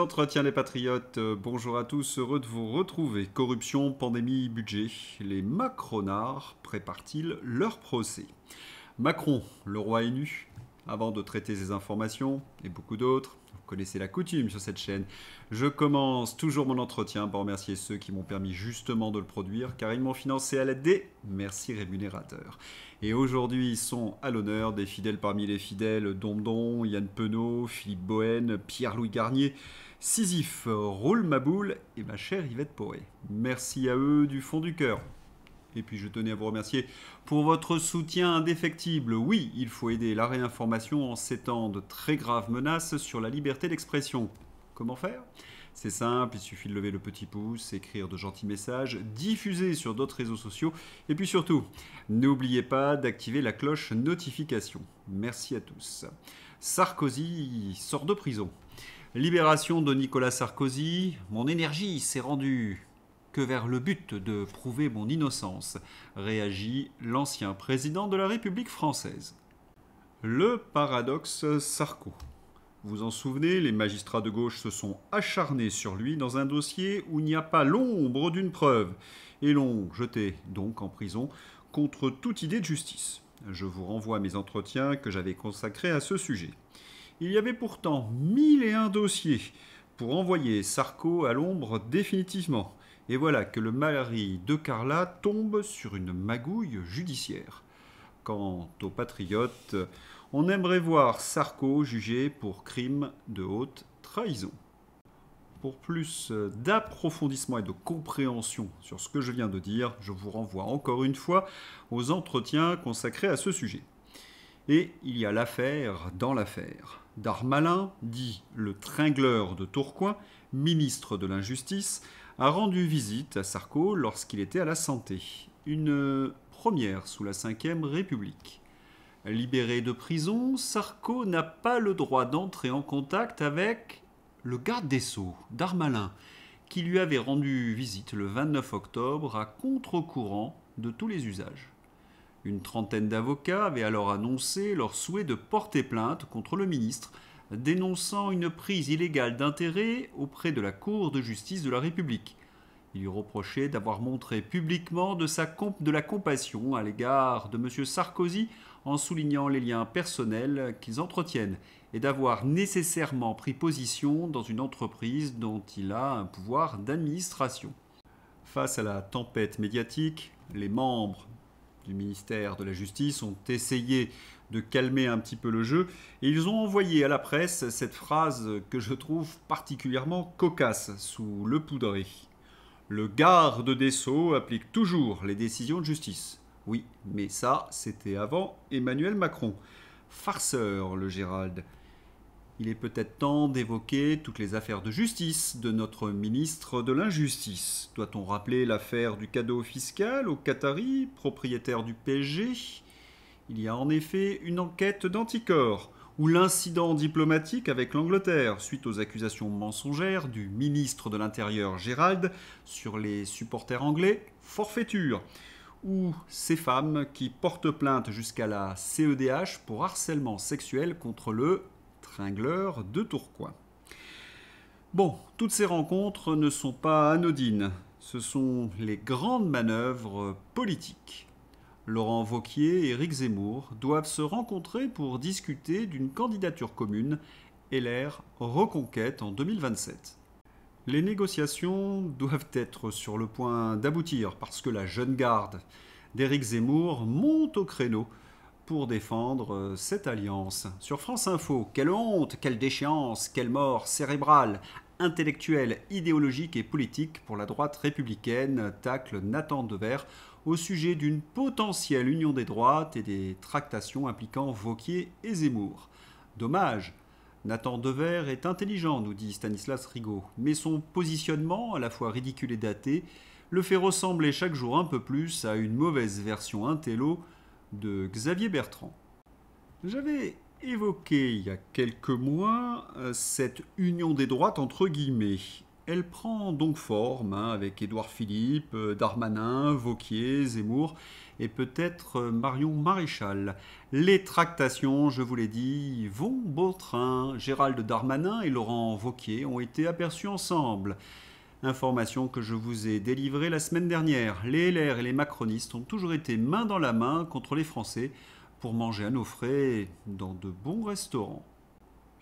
entretiens les patriotes, bonjour à tous, heureux de vous retrouver. Corruption, pandémie, budget, les macronards préparent-ils leur procès? Macron, le roi est nu. Avant de traiter ces informations, et beaucoup d'autres, vous connaissez la coutume sur cette chaîne, je commence toujours mon entretien par remercier ceux qui m'ont permis justement de le produire, car ils m'ont financé à l'aide des merci rémunérateurs. Et aujourd'hui, ils sont à l'honneur des fidèles parmi les fidèles, Dondon, Yann Penaud, Philippe Bohen, Pierre-Louis Garnier, Sisyphe, Roule ma boule et ma chère Yvette Poré. Merci à eux du fond du cœur. Et puis je tenais à vous remercier pour votre soutien indéfectible. Oui, il faut aider la réinformation en ces temps de très graves menaces sur la liberté d'expression. Comment faire? C'est simple, il suffit de lever le petit pouce, écrire de gentils messages, diffuser sur d'autres réseaux sociaux, et puis surtout, n'oubliez pas d'activer la cloche notification. Merci à tous. Sarkozy sort de prison. Libération de Nicolas Sarkozy, mon énergie s'est rendue que vers le but de prouver mon innocence, réagit l'ancien président de la République française. Le paradoxe Sarko. Vous en souvenez, les magistrats de gauche se sont acharnés sur lui dans un dossier où il n'y a pas l'ombre d'une preuve, et l'ont jeté donc en prison contre toute idée de justice. Je vous renvoie à mes entretiens que j'avais consacrés à ce sujet. Il y avait pourtant 1001 dossiers pour envoyer Sarko à l'ombre définitivement. Et voilà que le mari de Carla tombe sur une magouille judiciaire. Quant aux patriotes, on aimerait voir Sarko jugé pour crime de haute trahison. Pour plus d'approfondissement et de compréhension sur ce que je viens de dire, je vous renvoie encore une fois aux entretiens consacrés à ce sujet. Et il y a l'affaire dans l'affaire. Darmanin, dit le tringleur de Tourcoing, ministre de l'Injustice, a rendu visite à Sarko lorsqu'il était à la santé. Une première sous la Ve République. Libéré de prison, Sarko n'a pas le droit d'entrer en contact avec le garde des Sceaux, Darmanin, qui lui avait rendu visite le 29 octobre à contre-courant de tous les usages. Une trentaine d'avocats avaient alors annoncé leur souhait de porter plainte contre le ministre, dénonçant une prise illégale d'intérêt auprès de la Cour de justice de la République. Il lui reprochait d'avoir montré publiquement de la compassion à l'égard de M. Sarkozy en soulignant les liens personnels qu'ils entretiennent et d'avoir nécessairement pris position dans une entreprise dont il a un pouvoir d'administration. Face à la tempête médiatique, les membres du ministère de la Justice ont essayé de calmer un petit peu le jeu et ils ont envoyé à la presse cette phrase que je trouve particulièrement cocasse sous le poudré. Le garde des Sceaux applique toujours les décisions de justice. Oui, mais ça, c'était avant Emmanuel Macron. Farceur, le Gérald. Il est peut-être temps d'évoquer toutes les affaires de justice de notre ministre de l'Injustice. Doit-on rappeler l'affaire du cadeau fiscal aux Qataris, propriétaires du PSG? Il y a en effet une enquête d'anticorps, ou l'incident diplomatique avec l'Angleterre, suite aux accusations mensongères du ministre de l'Intérieur Gérald sur les supporters anglais, forfaiture, ou ces femmes qui portent plainte jusqu'à la CEDH pour harcèlement sexuel contre le tringleur de Tourcoing. Bon, toutes ces rencontres ne sont pas anodines, ce sont les grandes manœuvres politiques. Laurent Wauquiez et Éric Zemmour doivent se rencontrer pour discuter d'une candidature commune, LR Reconquête en 2027. Les négociations doivent être sur le point d'aboutir parce que la jeune garde d'Éric Zemmour monte au créneau pour défendre cette alliance. Sur France Info, quelle honte, quelle déchéance, quelle mort cérébrale, intellectuelle, idéologique et politique pour la droite républicaine, tacle Nathan Dever au sujet d'une potentielle union des droites et des tractations impliquant Wauquiez et Zemmour. Dommage, Nathan Dever est intelligent, nous dit Stanislas Rigaud, mais son positionnement, à la fois ridicule et daté, le fait ressembler chaque jour un peu plus à une mauvaise version intello de Xavier Bertrand. J'avais évoqué il y a quelques mois cette union des droites entre guillemets. Elle prend donc forme avec Édouard Philippe, Darmanin, Wauquiez, Zemmour et peut-être Marion Maréchal. Les tractations, je vous l'ai dit, vont beau train. Gérald Darmanin et Laurent Wauquiez ont été aperçus ensemble. Information que je vous ai délivrée la semaine dernière. Les LR et les macronistes ont toujours été main dans la main contre les Français pour manger à nos frais dans de bons restaurants.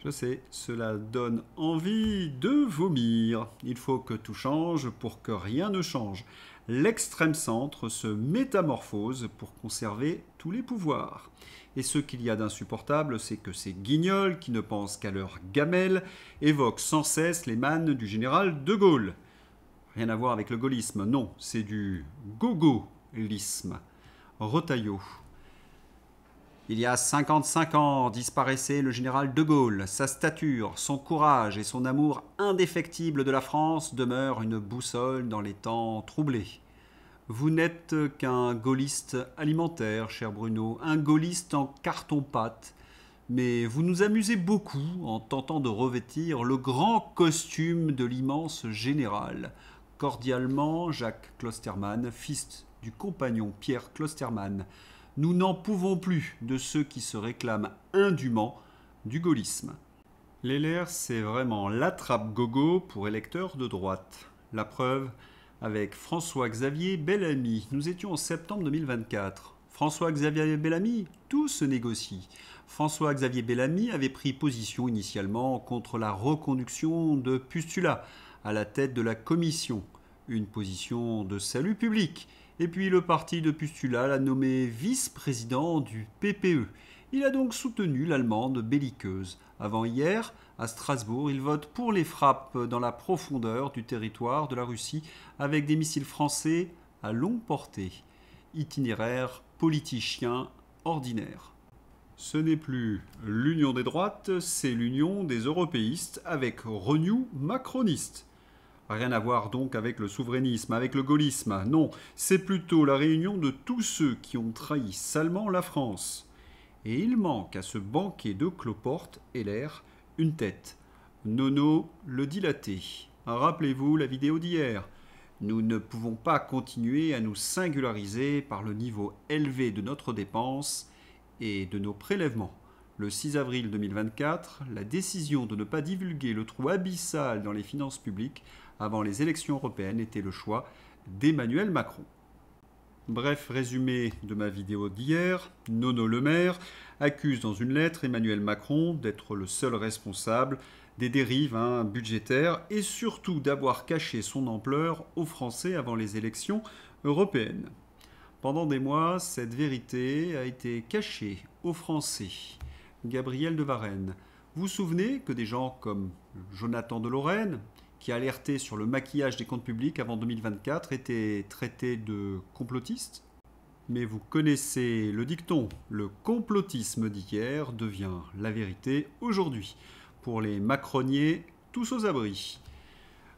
Je sais, cela donne envie de vomir. Il faut que tout change pour que rien ne change. L'extrême centre se métamorphose pour conserver tous les pouvoirs. Et ce qu'il y a d'insupportable, c'est que ces guignols qui ne pensent qu'à leur gamelle évoquent sans cesse les mannes du général de Gaulle. Rien à voir avec le gaullisme, non, c'est du gogolisme. Retailleau. Il y a 55 ans disparaissait le général de Gaulle. Sa stature, son courage et son amour indéfectible de la France demeurent une boussole dans les temps troublés. Vous n'êtes qu'un gaulliste alimentaire, cher Bruno, un gaulliste en carton-pâte. Mais vous nous amusez beaucoup en tentant de revêtir le grand costume de l'immense général. Cordialement, Jacques Klostermann, fils du compagnon Pierre Klostermann. Nous n'en pouvons plus de ceux qui se réclament indûment du gaullisme. Les LR, c'est vraiment l'attrape-gogo pour électeurs de droite. La preuve avec François-Xavier Bellamy. Nous étions en septembre 2024. François-Xavier Bellamy, tout se négocie. François-Xavier Bellamy avait pris position initialement contre la reconduction de Pustula à la tête de la commission, une position de salut public. Et puis le parti de Pustula l'a nommé vice-président du PPE. Il a donc soutenu l'Allemande belliqueuse. Avant hier, à Strasbourg, il vote pour les frappes dans la profondeur du territoire de la Russie avec des missiles français à longue portée. Itinéraire politicien ordinaire. Ce n'est plus l'union des droites, c'est l'union des européistes avec Renew macroniste. Rien à voir donc avec le souverainisme, avec le gaullisme. Non, c'est plutôt la réunion de tous ceux qui ont trahi salement la France. Et il manque à ce banquet de cloporte LR une tête. Nono le dilaté. Rappelez-vous la vidéo d'hier. Nous ne pouvons pas continuer à nous singulariser par le niveau élevé de notre dépense et de nos prélèvements. Le 6 avril 2024, la décision de ne pas divulguer le trou abyssal dans les finances publiques avant les élections européennes était le choix d'Emmanuel Macron. Bref résumé de ma vidéo d'hier, Nono Le Maire accuse dans une lettre Emmanuel Macron d'être le seul responsable des dérives budgétaires et surtout d'avoir caché son ampleur aux Français avant les élections européennes. Pendant des mois, cette vérité a été cachée aux Français. Gabriel de Varenne, vous vous souvenez que des gens comme Jonathan de Lorraine, qui alertait sur le maquillage des comptes publics avant 2024, étaient traités de complotistes? Mais vous connaissez le dicton, le complotisme d'hier devient la vérité aujourd'hui. Pour les macroniers, tous aux abris.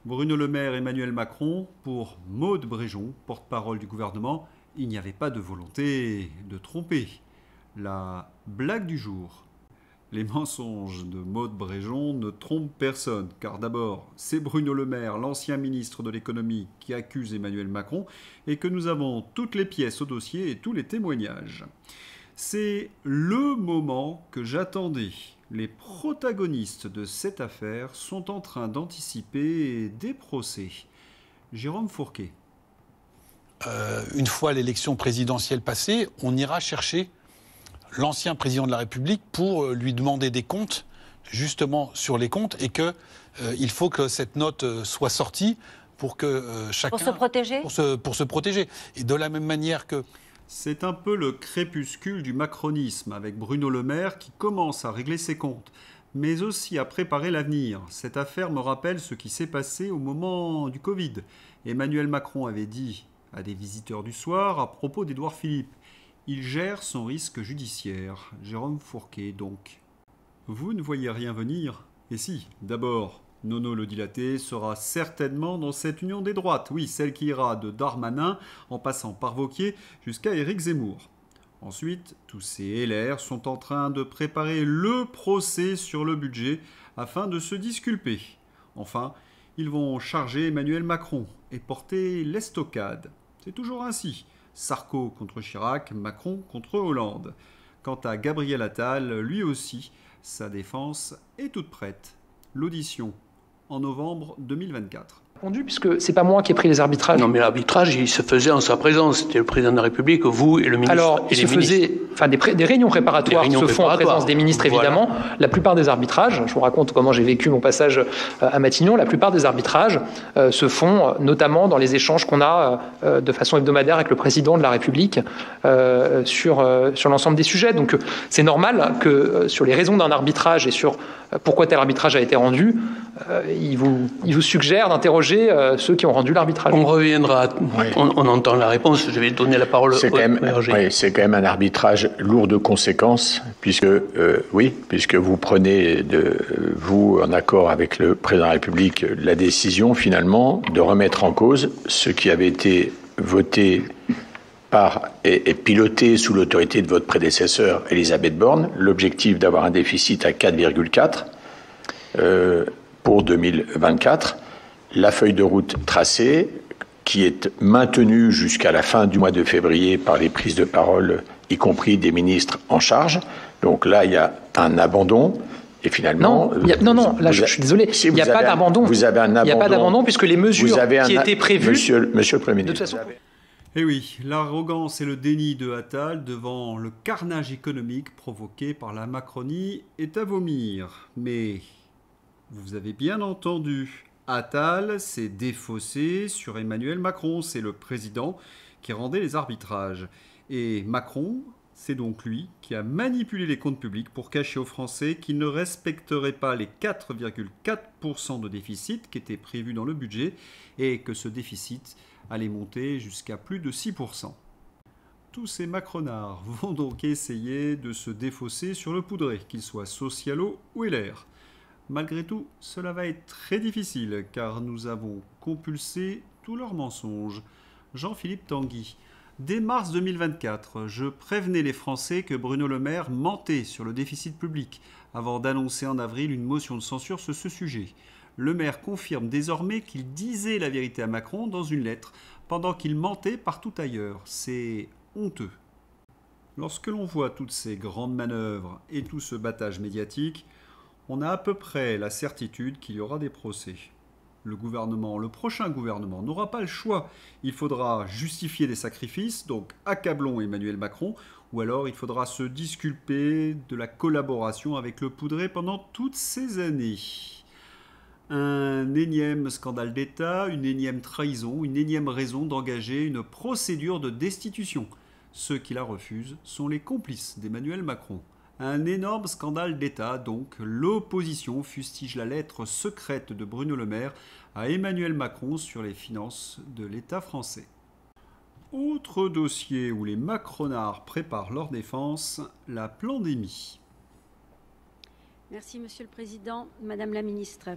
Bruno Le Maire et Emmanuel Macron, pour Maude Bréjon, porte-parole du gouvernement, il n'y avait pas de volonté de tromper. La blague du jour. Les mensonges de Maude Bréjon ne trompent personne, car d'abord, c'est Bruno Le Maire, l'ancien ministre de l'économie, qui accuse Emmanuel Macron, et que nous avons toutes les pièces au dossier et tous les témoignages. C'est le moment que j'attendais. Les protagonistes de cette affaire sont en train d'anticiper des procès. Jérôme Fourquet. Une fois l'élection présidentielle passée, on ira chercher l'ancien président de la République pour lui demander des comptes, justement sur les comptes, et qu'il faut que cette note soit sortie pour que chacun... Pour se protéger pour se protéger. Et de la même manière que... C'est un peu le crépuscule du macronisme, avec Bruno Le Maire qui commence à régler ses comptes, mais aussi à préparer l'avenir. Cette affaire me rappelle ce qui s'est passé au moment du Covid. Emmanuel Macron avait dit à des visiteurs du soir à propos d'Édouard Philippe. Il gère son risque judiciaire. Jérôme Fourquet, donc. Vous ne voyez rien venir? Et si, d'abord, Nono le dilaté sera certainement dans cette union des droites. Oui, celle qui ira de Darmanin en passant par Wauquiez jusqu'à Éric Zemmour. Ensuite, tous ces LR sont en train de préparer le procès sur le budget afin de se disculper. Enfin, Ils vont charger Emmanuel Macron et porter l'estocade. C'est toujours ainsi. Sarko contre Chirac, Macron contre Hollande. Quant à Gabriel Attal, lui aussi, sa défense est toute prête. L'audition en novembre 2024. Puisque c'est pas moi qui ai pris les arbitrages. Non, mais l'arbitrage, il se faisait en sa présence. C'était le président de la République, vous et le ministre. Alors, il se faisait, des réunions préparatoires se font en présence des ministres, évidemment. Voilà. La plupart des arbitrages, je vous raconte comment j'ai vécu mon passage à Matignon, la plupart des arbitrages se font notamment dans les échanges qu'on a de façon hebdomadaire avec le président de la République sur l'ensemble des sujets. Donc, c'est normal que sur les raisons d'un arbitrage et sur pourquoi tel arbitrage a été rendu, il vous suggère d'interroger ceux qui ont rendu l'arbitrage. On reviendra, on entend la réponse, je vais donner la parole c'est quand même un arbitrage lourd de conséquences, puisque vous prenez, vous, en accord avec le président de la République, la décision finalement de remettre en cause ce qui avait été voté et piloté sous l'autorité de votre prédécesseur, Elisabeth Borne, l'objectif d'avoir un déficit à 4,4 pour 2024, la feuille de route tracée, qui est maintenue jusqu'à la fin du mois de février par les prises de parole, y compris des ministres en charge. Donc là, il y a un abandon. Et finalement... je suis désolé, il n'y a pas d'abandon. Vous avez un abandon. Il n'y a pas d'abandon puisque les mesures qui étaient prévues... Monsieur le Premier ministre. De toute façon... Eh oui, l'arrogance et le déni de Attal devant le carnage économique provoqué par la Macronie est à vomir. Mais vous avez bien entendu, Attal s'est défaussé sur Emmanuel Macron. C'est le président qui rendait les arbitrages. Et Macron, c'est donc lui qui a manipulé les comptes publics pour cacher aux Français qu'il ne respecterait pas les 4,4% de déficit qui étaient prévus dans le budget et que ce déficit allait monter jusqu'à plus de 6%. Tous ces macronards vont donc essayer de se défausser sur le poudré, qu'ils soient socialo ou LR. Malgré tout, cela va être très difficile car nous avons compulsé tous leurs mensonges. Jean-Philippe Tanguy. Dès mars 2024, je prévenais les Français que Bruno Le Maire mentait sur le déficit public avant d'annoncer en avril une motion de censure sur ce sujet. Le maire confirme désormais qu'il disait la vérité à Macron dans une lettre, pendant qu'il mentait partout ailleurs. C'est honteux. Lorsque l'on voit toutes ces grandes manœuvres et tout ce battage médiatique, on a à peu près la certitude qu'il y aura des procès. Le prochain gouvernement n'aura pas le choix. Il faudra justifier des sacrifices, donc accablons Emmanuel Macron, ou alors il faudra se disculper de la collaboration avec le poudré pendant toutes ces années. Un énième scandale d'État, une énième trahison, une énième raison d'engager une procédure de destitution. Ceux qui la refusent sont les complices d'Emmanuel Macron. Un énorme scandale d'État, donc l'opposition fustige la lettre secrète de Bruno Le Maire à Emmanuel Macron sur les finances de l'État français. Autre dossier où les macronards préparent leur défense, la pandémie. Merci Monsieur le Président, Madame la Ministre.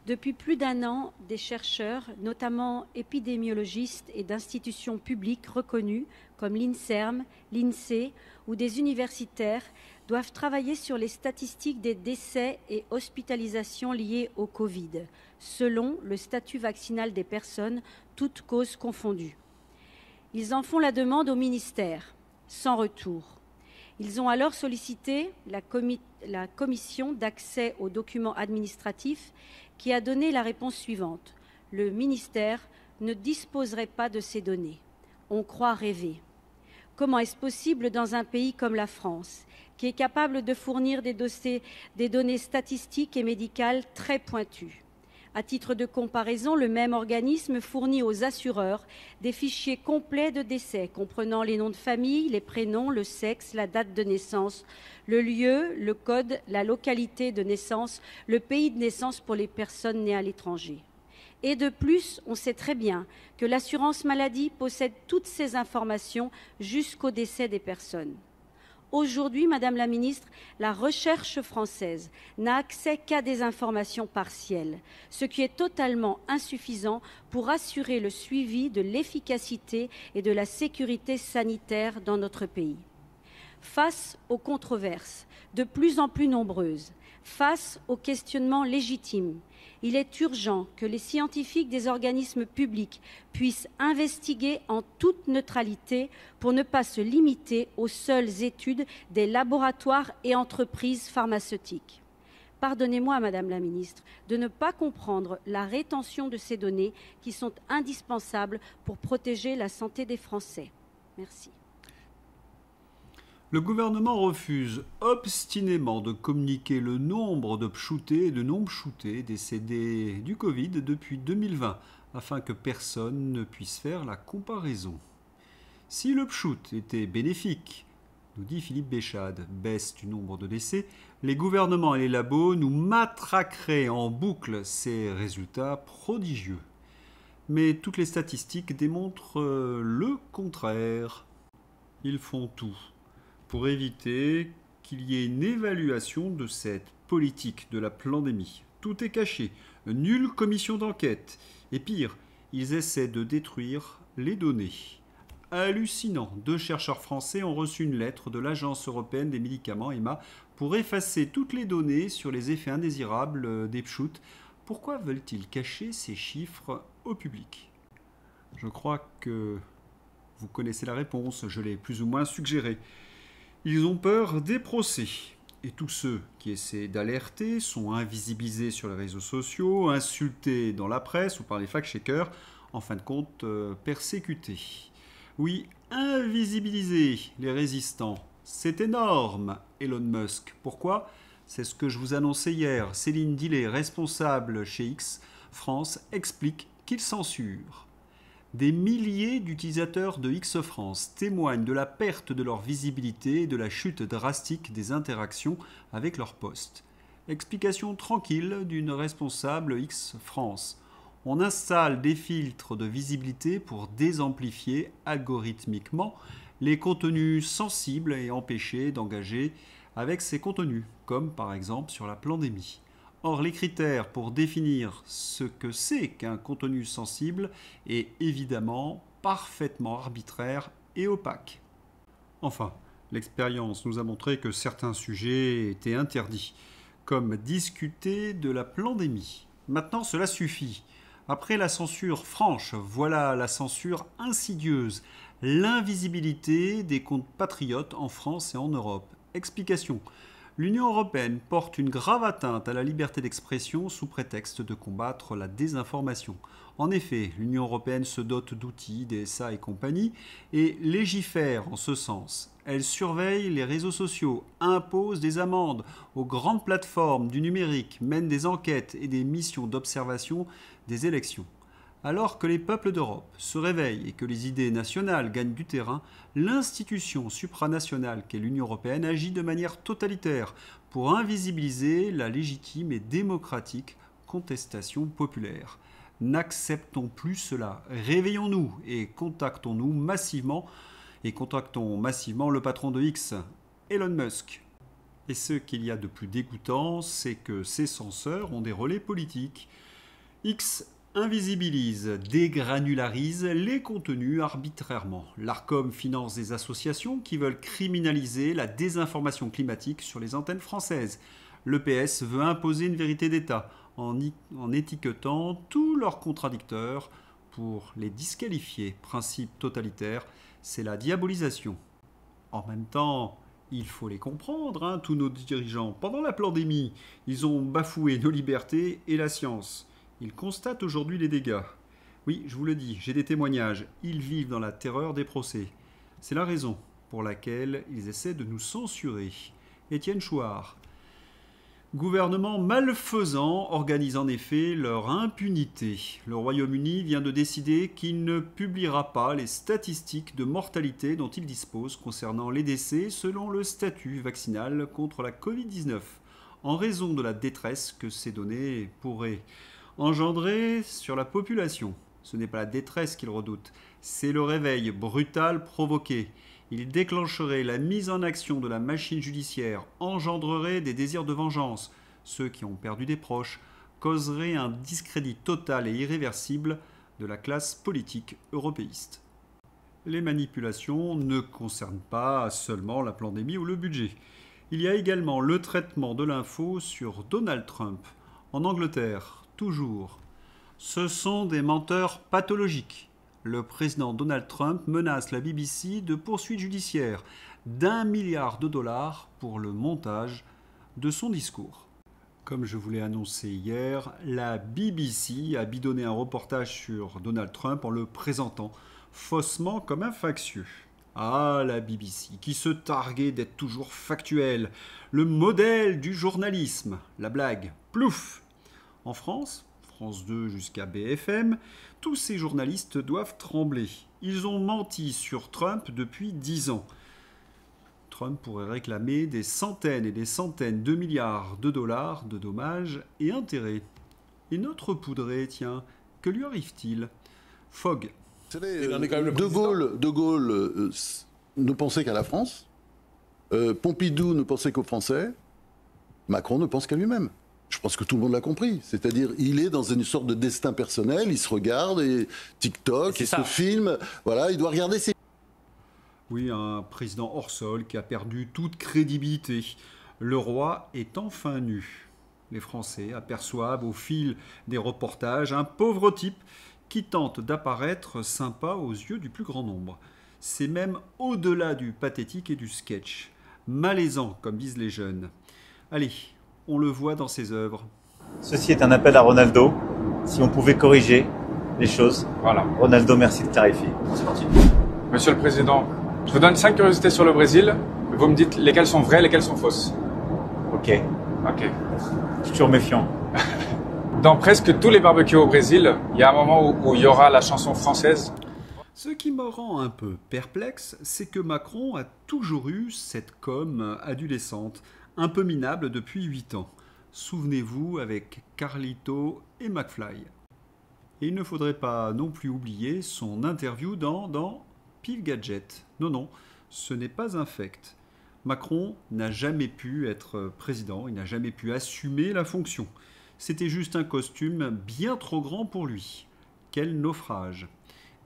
Depuis plus d'un an, des chercheurs, notamment épidémiologistes et d'institutions publiques reconnues comme l'INSERM, l'INSEE ou des universitaires, doivent travailler sur les statistiques des décès et hospitalisations liées au Covid, selon le statut vaccinal des personnes, toutes causes confondues. Ils en font la demande au ministère, sans retour. Ils ont alors sollicité la commission d'accès aux documents administratifs qui a donné la réponse suivante. Le ministère ne disposerait pas de ces données. On croit rêver. Comment est-ce possible dans un pays comme la France, qui est capable de fournir des données statistiques et médicales très pointues? À titre de comparaison, le même organisme fournit aux assureurs des fichiers complets de décès, comprenant les noms de famille, les prénoms, le sexe, la date de naissance, le lieu, le code, la localité de naissance, le pays de naissance pour les personnes nées à l'étranger. Et de plus, on sait très bien que l'assurance maladie possède toutes ces informations jusqu'au décès des personnes. Aujourd'hui, Madame la Ministre, la recherche française n'a accès qu'à des informations partielles, ce qui est totalement insuffisant pour assurer le suivi de l'efficacité et de la sécurité sanitaire dans notre pays. Face aux controverses de plus en plus nombreuses, Face aux questionnements légitimes, il est urgent que les scientifiques des organismes publics puissent investiguer en toute neutralité pour ne pas se limiter aux seules études des laboratoires et entreprises pharmaceutiques. Pardonnez-moi, Madame la Ministre, de ne pas comprendre la rétention de ces données qui sont indispensables pour protéger la santé des Français. Merci. Le gouvernement refuse obstinément de communiquer le nombre de pchoutés et de non-pchoutés décédés du Covid depuis 2020, afin que personne ne puisse faire la comparaison. Si le pchout était bénéfique, nous dit Philippe Béchade, baisse du nombre de décès, les gouvernements et les labos nous matraqueraient en boucle ces résultats prodigieux. Mais toutes les statistiques démontrent le contraire. Ils font tout pour éviter qu'il y ait une évaluation de cette politique de la pandémie. Tout est caché, nulle commission d'enquête. Et pire, ils essaient de détruire les données. Hallucinant, 2 chercheurs français ont reçu une lettre de l'Agence européenne des médicaments, EMA, pour effacer toutes les données sur les effets indésirables des pchouts. Pourquoi veulent-ils cacher ces chiffres au public? Je crois que vous connaissez la réponse, je l'ai plus ou moins suggérée. Ils ont peur des procès. Et tous ceux qui essaient d'alerter sont invisibilisés sur les réseaux sociaux, insultés dans la presse ou par les fact-checkers, en fin de compte persécutés. Oui, invisibiliser les résistants, c'est énorme, Elon Musk. Pourquoi? C'est ce que je vous annonçais hier. Céline Dillet, responsable chez X France, explique qu'il censure. Des milliers d'utilisateurs de X France témoignent de la perte de leur visibilité et de la chute drastique des interactions avec leurs posts. Explication tranquille d'une responsable X France. On installe des filtres de visibilité pour désamplifier algorithmiquement les contenus sensibles et empêcher d'engager avec ces contenus, comme par exemple sur la pandémie. Or, les critères pour définir ce que c'est qu'un contenu sensible est évidemment parfaitement arbitraire et opaque. Enfin, l'expérience nous a montré que certains sujets étaient interdits, comme discuter de la pandémie. Maintenant, cela suffit. Après la censure franche, voilà la censure insidieuse, l'invisibilité des comptes patriotes en France et en Europe. Explication. L'Union européenne porte une grave atteinte à la liberté d'expression sous prétexte de combattre la désinformation. En effet, l'Union européenne se dote d'outils, DSA et compagnie, et légifère en ce sens. Elle surveille les réseaux sociaux, impose des amendes aux grandes plateformes du numérique, mène des enquêtes et des missions d'observation des élections. Alors que les peuples d'Europe se réveillent et que les idées nationales gagnent du terrain, l'institution supranationale qu'est l'Union européenne agit de manière totalitaire pour invisibiliser la légitime et démocratique contestation populaire. N'acceptons plus cela. Réveillons-nous et contactons massivement le patron de X, Elon Musk. Et ce qu'il y a de plus dégoûtant, c'est que ces censeurs ont des relais politiques. X invisibilise, dégranularise les contenus arbitrairement. L'Arcom finance des associations qui veulent criminaliser la désinformation climatique sur les antennes françaises. Le PS veut imposer une vérité d'État en étiquetant tous leurs contradicteurs pour les disqualifier. Principe totalitaire, c'est la diabolisation. En même temps, il faut les comprendre, tous nos dirigeants. Pendant la pandémie, ils ont bafoué nos libertés et la science. Ils constatent aujourd'hui les dégâts. Oui, je vous le dis, j'ai des témoignages. Ils vivent dans la terreur des procès. C'est la raison pour laquelle ils essaient de nous censurer. Étienne Chouard. Gouvernement malfaisant organise en effet leur impunité. Le Royaume-Uni vient de décider qu'il ne publiera pas les statistiques de mortalité dont il dispose concernant les décès selon le statut vaccinal contre la Covid-19, en raison de la détresse que ces données pourraient engendrer sur la population. Ce n'est pas la détresse qu'il redoute, c'est le réveil brutal provoqué. Il déclencherait la mise en action de la machine judiciaire, engendrerait des désirs de vengeance. Ceux qui ont perdu des proches causeraient un discrédit total et irréversible de la classe politique européiste. Les manipulations ne concernent pas seulement la pandémie ou le budget. Il y a également le traitement de l'info sur Donald Trump. En Angleterre, toujours. Ce sont des menteurs pathologiques. Le président Donald Trump menace la BBC de poursuites judiciaires d'1 milliard de dollars pour le montage de son discours. Comme je vous l'ai annoncé hier, la BBC a bidonné un reportage sur Donald Trump en le présentant faussement comme un factieux. Ah, la BBC, qui se targuait d'être toujours factuelle, le modèle du journalisme, la blague, plouf. En France, France 2 jusqu'à BFM, tous ces journalistes doivent trembler. Ils ont menti sur Trump depuis 10 ans. Trump pourrait réclamer des centaines et des centaines de milliards de dollars de dommages et intérêts. Et notre poudré, tiens, que lui arrive-t-il? Fogg. De Gaulle ne pensait qu'à la France, Pompidou ne pensait qu'aux Français, Macron ne pense qu'à lui-même. Je pense que tout le monde l'a compris. C'est-à-dire, il est dans une sorte de destin personnel, il se regarde, et TikTok, il se filme, voilà, il doit regarder ses... Oui, un président hors sol qui a perdu toute crédibilité. Le roi est enfin nu. Les Français aperçoivent au fil des reportages un pauvre type qui tente d'apparaître sympa aux yeux du plus grand nombre. C'est même au-delà du pathétique et du sketch. Malaisant, comme disent les jeunes. Allez, on le voit dans ses œuvres. Ceci est un appel à Ronaldo. Si on pouvait corriger les choses. Voilà. Ronaldo, merci de clarifier. C'est parti. Monsieur le Président, je vous donne 5 curiosités sur le Brésil. Vous me dites lesquelles sont vraies, lesquelles sont fausses. Ok. Je suis toujours méfiant. Dans presque tous les barbecues au Brésil, il y a un moment où il y aura la chanson française. Ce qui me rend un peu perplexe, c'est que Macron a toujours eu cette com adolescente, un peu minable depuis 8 ans. Souvenez-vous avec Carlito et McFly. Et il ne faudrait pas non plus oublier son interview dans Pif Gadget. Non, ce n'est pas infect. Macron n'a jamais pu être président, il n'a jamais pu assumer la fonction. C'était juste un costume bien trop grand pour lui. Quel naufrage!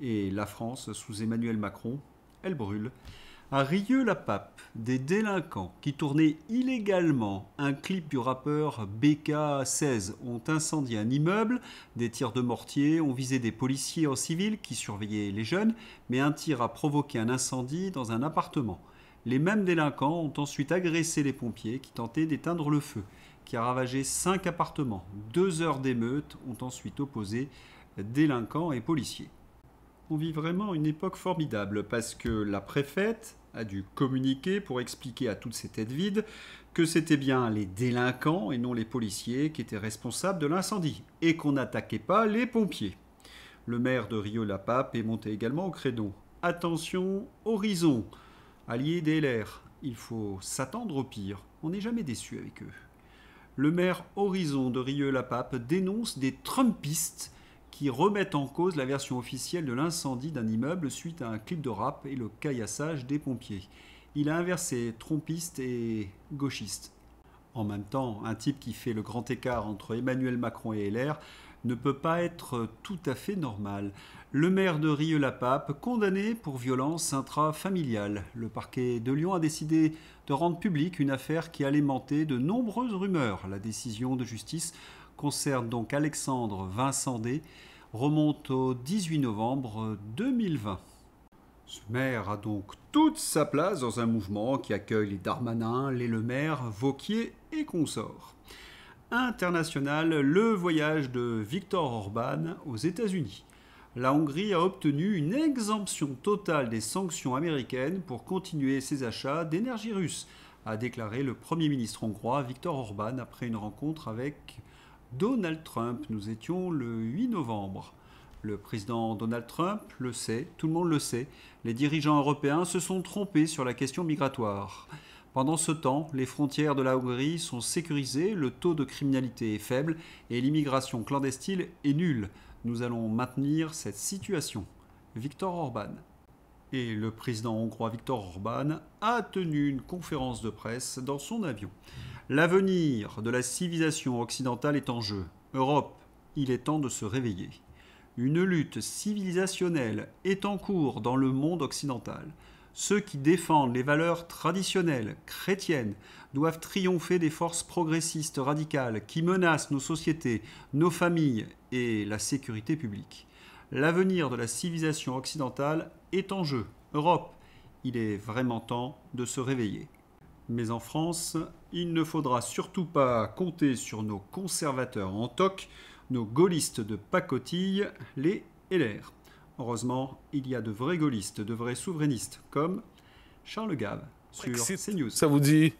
Et la France, sous Emmanuel Macron, elle brûle. À Rieux-la-Pape, des délinquants qui tournaient illégalement un clip du rappeur BK16 ont incendié un immeuble, des tirs de mortier ont visé des policiers en civil qui surveillaient les jeunes, mais un tir a provoqué un incendie dans un appartement. Les mêmes délinquants ont ensuite agressé les pompiers qui tentaient d'éteindre le feu, qui a ravagé 5 appartements. 2 heures d'émeute ont ensuite opposé délinquants et policiers. On vit vraiment une époque formidable parce que la préfète a dû communiquer pour expliquer à toutes ces têtes vides que c'était bien les délinquants et non les policiers qui étaient responsables de l'incendie et qu'on n'attaquait pas les pompiers. Le maire de Rieux-la-Pape est monté également au créneau. Attention, Horizon, allié des LR, il faut s'attendre au pire, on n'est jamais déçu avec eux. Le maire Horizon de Rieux-la-Pape dénonce des Trumpistes qui remettent en cause la version officielle de l'incendie d'un immeuble suite à un clip de rap et le caillassage des pompiers. Il a inversé trompistes et gauchistes. En même temps, un type qui fait le grand écart entre Emmanuel Macron et LR ne peut pas être tout à fait normal. Le maire de Rieux-la-Pape, condamné pour violence intrafamiliale. Le parquet de Lyon a décidé de rendre publique une affaire qui alimentait de nombreuses rumeurs. La décision de justice concerne donc Alexandre Vincent D, remonte au 18 novembre 2020. Ce maire a donc toute sa place dans un mouvement qui accueille les Darmanin, les Le Maire, Wauquiez et consorts. International, le voyage de Viktor Orban aux États-Unis. La Hongrie a obtenu une exemption totale des sanctions américaines pour continuer ses achats d'énergie russe, a déclaré le Premier ministre hongrois Viktor Orban après une rencontre avec Donald Trump. Nous étions le 8 novembre. Le président Donald Trump le sait, tout le monde le sait, les dirigeants européens se sont trompés sur la question migratoire. Pendant ce temps, les frontières de la Hongrie sont sécurisées, le taux de criminalité est faible et l'immigration clandestine est nulle. Nous allons maintenir cette situation. Viktor Orban. Et le président hongrois Viktor Orban a tenu une conférence de presse dans son avion. L'avenir de la civilisation occidentale est en jeu. Europe, il est temps de se réveiller. Une lutte civilisationnelle est en cours dans le monde occidental. Ceux qui défendent les valeurs traditionnelles, chrétiennes, doivent triompher des forces progressistes radicales qui menacent nos sociétés, nos familles et la sécurité publique. L'avenir de la civilisation occidentale est en jeu. Europe, il est vraiment temps de se réveiller. Mais en France, il ne faudra surtout pas compter sur nos conservateurs en toc, nos gaullistes de pacotille, les LR. Heureusement, il y a de vrais gaullistes, de vrais souverainistes, comme Charles Gave sur CNews. Ça vous dit?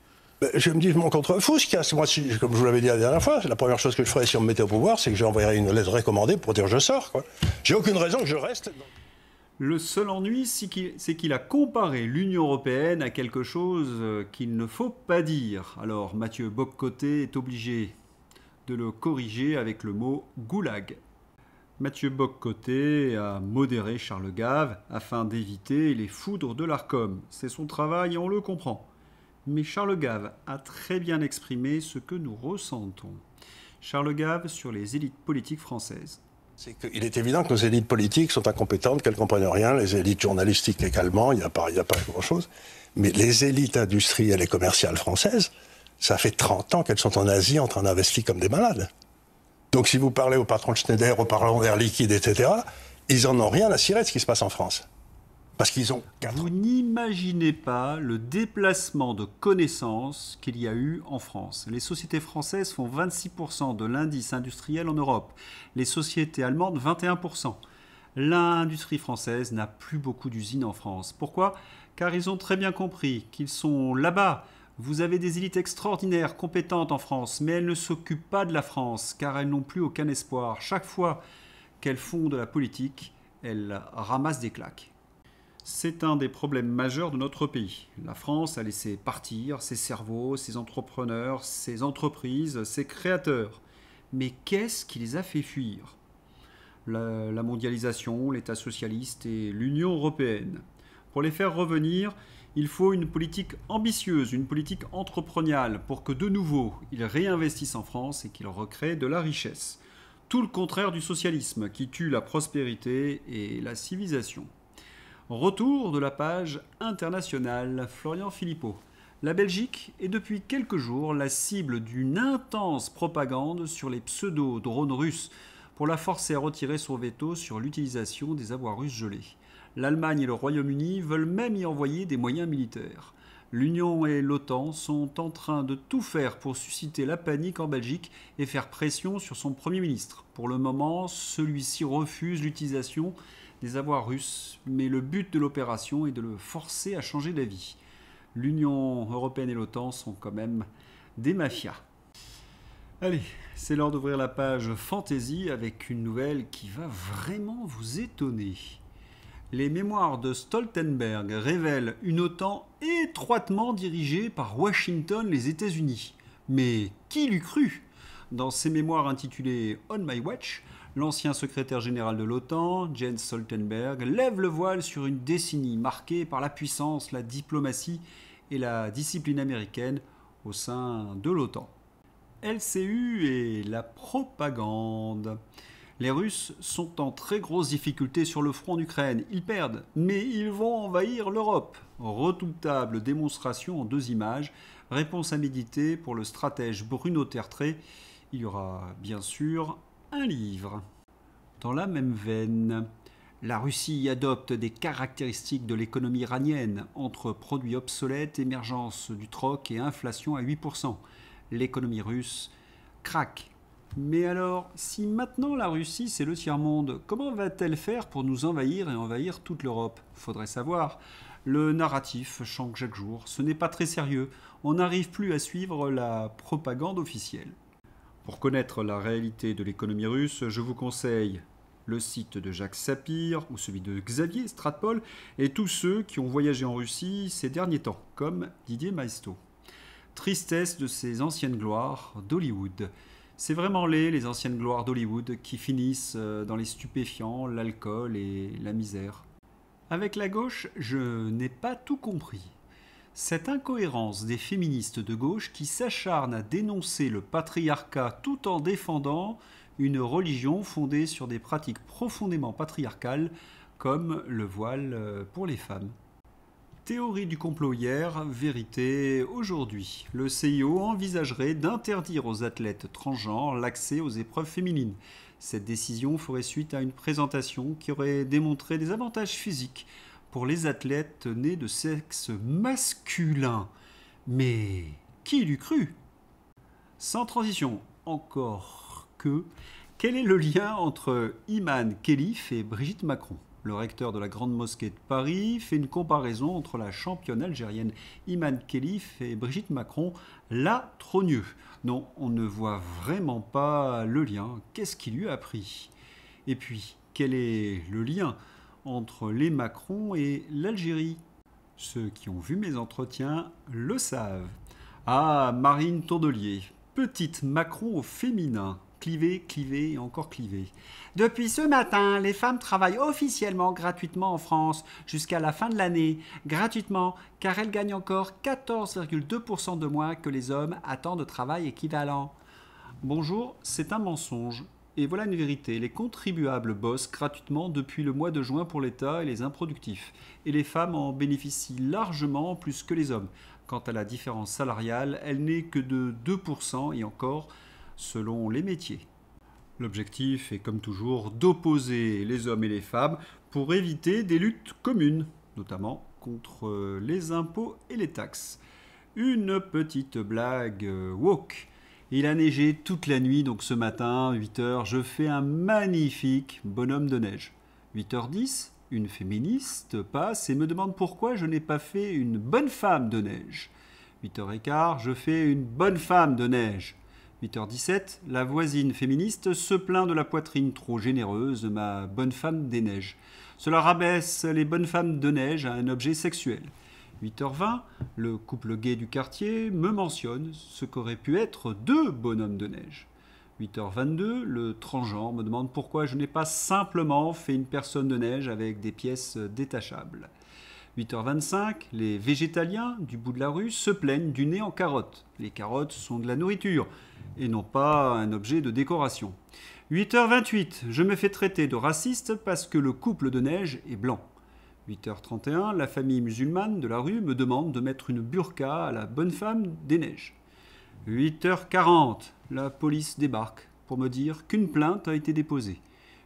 Je me dis, je m'en contrefouche. Moi, comme je vous l'avais dit la dernière fois, la première chose que je ferais si on me mettait au pouvoir, c'est que j'enverrais une lettre recommandée pour dire je sors. J'ai aucune raison que je reste. Le seul ennui, c'est qu'il a comparé l'Union européenne à quelque chose qu'il ne faut pas dire. Alors Mathieu Bock-Côté est obligé de le corriger avec le mot goulag. Mathieu Bock-Côté a modéré Charles Gave afin d'éviter les foudres de l'Arcom. C'est son travail et on le comprend. Mais Charles Gave a très bien exprimé ce que nous ressentons. Charles Gave sur les élites politiques françaises. Il est évident que nos élites politiques sont incompétentes, qu'elles ne comprennent rien. Les élites journalistiques également, il n'y a pas grand-chose. Mais les élites industrielles et commerciales françaises, ça fait 30 ans qu'elles sont en Asie en train d'investir comme des malades. Donc si vous parlez aux patrons de Schneider, aux patrons d'Air Liquide, etc., ils n'en ont rien à cirer de ce qui se passe en France. Parce qu'ils ont... Vous n'imaginez pas le déplacement de connaissances qu'il y a eu en France. Les sociétés françaises font 26% de l'indice industriel en Europe. Les sociétés allemandes, 21%. L'industrie française n'a plus beaucoup d'usines en France. Pourquoi? Car ils ont très bien compris qu'ils sont là-bas. Vous avez des élites extraordinaires, compétentes en France, mais elles ne s'occupent pas de la France, car elles n'ont plus aucun espoir. Chaque fois qu'elles font de la politique, elles ramassent des claques. C'est un des problèmes majeurs de notre pays. La France a laissé partir ses cerveaux, ses entrepreneurs, ses entreprises, ses créateurs. Mais qu'est-ce qui les a fait fuir? La mondialisation, l'État socialiste et l'Union européenne. Pour les faire revenir, il faut une politique ambitieuse, une politique entrepreneuriale pour que de nouveau, ils réinvestissent en France et qu'ils recréent de la richesse. Tout le contraire du socialisme qui tue la prospérité et la civilisation. Retour de la page internationale, Florian Philippot. La Belgique est depuis quelques jours la cible d'une intense propagande sur les pseudo-drones russes pour la forcer à retirer son veto sur l'utilisation des avoirs russes gelés. L'Allemagne et le Royaume-Uni veulent même y envoyer des moyens militaires. L'Union et l'OTAN sont en train de tout faire pour susciter la panique en Belgique et faire pression sur son Premier ministre. Pour le moment, celui-ci refuse l'utilisation des avoirs russes, mais le but de l'opération est de le forcer à changer d'avis. L'Union européenne et l'OTAN sont quand même des mafias. Allez, c'est l'heure d'ouvrir la page Fantasy avec une nouvelle qui va vraiment vous étonner. Les mémoires de Stoltenberg révèlent une OTAN étroitement dirigée par Washington, les États-Unis. Mais qui l'eût cru? Dans ses mémoires intitulées On My Watch, l'ancien secrétaire général de l'OTAN, Jens Stoltenberg, lève le voile sur une décennie marquée par la puissance, la diplomatie et la discipline américaine au sein de l'OTAN. LCU et la propagande. Les Russes sont en très grosse difficulté sur le front d'Ukraine. Ils perdent, mais ils vont envahir l'Europe. Redoutable démonstration en 2 images. Réponse à méditer pour le stratège Bruno Tertré. Il y aura bien sûr un livre. Dans la même veine, la Russie adopte des caractéristiques de l'économie iranienne, entre produits obsolètes, émergence du troc et inflation à 8%. L'économie russe craque. Mais alors, si maintenant la Russie c'est le tiers-monde, comment va-t-elle faire pour nous envahir et envahir toute l'Europe? Faudrait savoir. Le narratif change chaque jour, ce n'est pas très sérieux, on n'arrive plus à suivre la propagande officielle. Pour connaître la réalité de l'économie russe, je vous conseille le site de Jacques Sapir ou celui de Xavier Stratpol et tous ceux qui ont voyagé en Russie ces derniers temps, comme Didier Maisto. Tristesse de ces anciennes gloires d'Hollywood. C'est vraiment les anciennes gloires d'Hollywood qui finissent dans les stupéfiants, l'alcool et la misère. Avec la gauche, je n'ai pas tout compris. Cette incohérence des féministes de gauche qui s'acharnent à dénoncer le patriarcat tout en défendant une religion fondée sur des pratiques profondément patriarcales comme le voile pour les femmes. Théorie du complot hier, vérité aujourd'hui. Le CIO envisagerait d'interdire aux athlètes transgenres l'accès aux épreuves féminines. Cette décision ferait suite à une présentation qui aurait démontré des avantages physiques pour les athlètes nés de sexe masculin. Mais qui l'eût cru ? Sans transition, encore que, quel est le lien entre Iman Khelif et Brigitte Macron ? Le recteur de la Grande Mosquée de Paris fait une comparaison entre la championne algérienne Iman Khelif et Brigitte Macron, la trogneux. Non, on ne voit vraiment pas le lien. Qu'est-ce qui lui a pris ? Et puis, quel est le lien entre les Macron et l'Algérie ? Ceux qui ont vu mes entretiens le savent. Ah, Marine Tourdelier, petite Macron au féminin. Clivé, clivé et encore clivé. Depuis ce matin, les femmes travaillent officiellement gratuitement en France jusqu'à la fin de l'année. Gratuitement, car elles gagnent encore 14,2% de moins que les hommes à temps de travail équivalent. Bonjour, c'est un mensonge. Et voilà une vérité, les contribuables bossent gratuitement depuis le mois de juin pour l'État et les improductifs. Et les femmes en bénéficient largement plus que les hommes. Quant à la différence salariale, elle n'est que de 2% et encore selon les métiers. L'objectif est comme toujours d'opposer les hommes et les femmes pour éviter des luttes communes, notamment contre les impôts et les taxes. Une petite blague woke. Il a neigé toute la nuit, donc ce matin, 8h, je fais un magnifique bonhomme de neige. 8h10, une féministe passe et me demande pourquoi je n'ai pas fait une bonne femme de neige. 8h15, je fais une bonne femme de neige. 8h17, la voisine féministe se plaint de la poitrine trop généreuse de ma bonne femme des neiges. Cela rabaisse les bonnes femmes de neige à un objet sexuel. 8h20, le couple gay du quartier me mentionne ce qu'auraient pu être 2 bonhommes de neige. 8h22, le transgenre me demande pourquoi je n'ai pas simplement fait une personne de neige avec des pièces détachables. 8h25, les végétaliens du bout de la rue se plaignent du nez en carotte. Les carottes sont de la nourriture et non pas un objet de décoration. 8h28, je me fais traiter de raciste parce que le couple de neige est blanc. 8h31, la famille musulmane de la rue me demande de mettre une burqa à la bonne femme des neiges. 8h40, la police débarque pour me dire qu'une plainte a été déposée.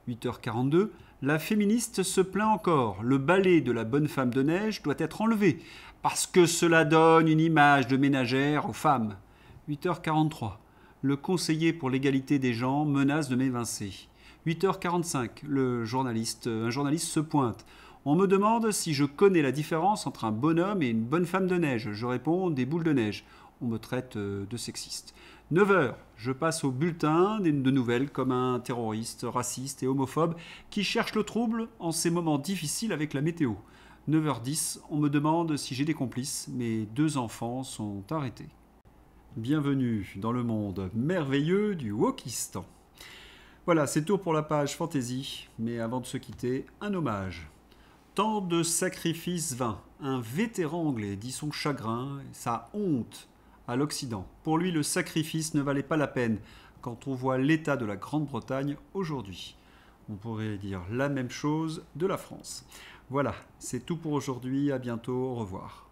8h42, la féministe se plaint encore. Le balai de la bonne femme de neige doit être enlevé parce que cela donne une image de ménagère aux femmes. 8h43, le conseiller pour l'égalité des genres menace de m'évincer. 8h45, un journaliste se pointe. On me demande si je connais la différence entre un bonhomme et une bonne femme de neige. Je réponds des boules de neige. On me traite de sexiste. 9h, je passe au bulletin de nouvelles comme un terroriste, raciste et homophobe qui cherche le trouble en ces moments difficiles avec la météo. 9h10, on me demande si j'ai des complices. Mes 2 enfants sont arrêtés. Bienvenue dans le monde merveilleux du Wokistan. Voilà, c'est tout pour la page fantaisie. Mais avant de se quitter, un hommage. Tant de sacrifices vains. Un vétéran anglais dit son chagrin et sa honte à l'Occident. Pour lui, le sacrifice ne valait pas la peine quand on voit l'état de la Grande-Bretagne aujourd'hui. On pourrait dire la même chose de la France. Voilà, c'est tout pour aujourd'hui. À bientôt. Au revoir.